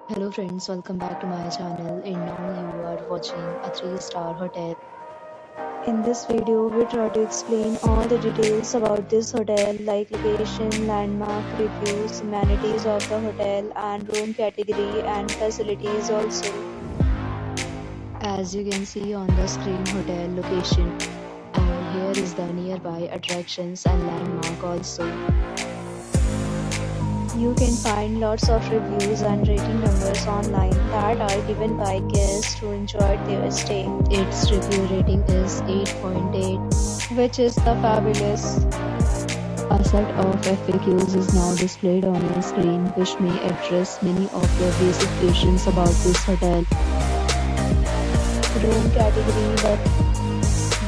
Hello friends, welcome back to my channel and now you are watching a 3-star hotel. In this video, we try to explain all the details about this hotel like location, landmark, reviews, amenities of the hotel and room category and facilities also. As you can see on the screen, hotel location, and here is the nearby attractions and landmark also. You can find lots of reviews and rating numbers online that are given by guests who enjoyed their stay. Its review rating is 8.8, which is the fabulous. A set of FAQs is now displayed on your screen, which may address many of your basic questions about this hotel. Room category that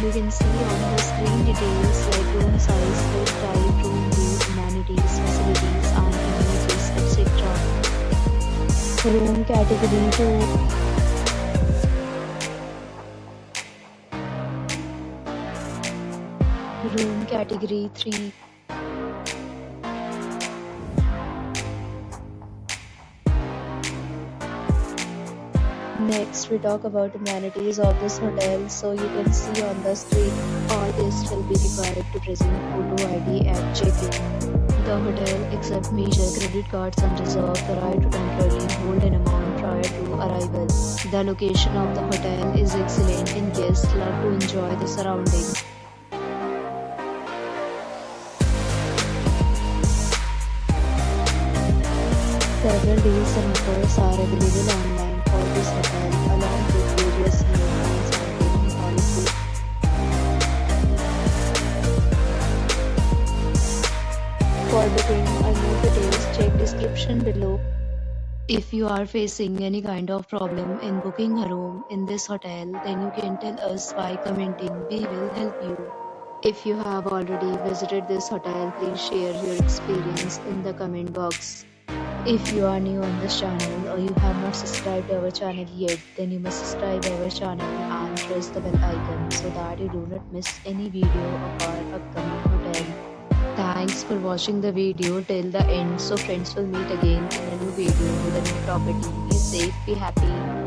you can see on the screen details like room size, bed type, room view, amenities, facilities and amenities, etc. Room category 2. Room category 3. Next, we talk about amenities of this hotel. So you can see on the screen, all guests will be required to present photo ID at check-in. The hotel accepts major credit cards and reserves the right to temporarily hold an amount prior to arrival. The location of the hotel is excellent and guests love to enjoy the surroundings. Several deals and offers are available online for this hotel along with various new points and payment policies. For booking or more details, check description below. If you are facing any kind of problem in booking a room in this hotel, then you can tell us by commenting. We will help you. If you have already visited this hotel, please share your experience in the comment box. If you are new on this channel or you have not subscribed our channel yet, then you must subscribe our channel and press the bell icon so that you do not miss any video of our upcoming hotel. Thanks for watching the video till the end. So friends, will meet again in a new video with a new property. Be safe, be happy.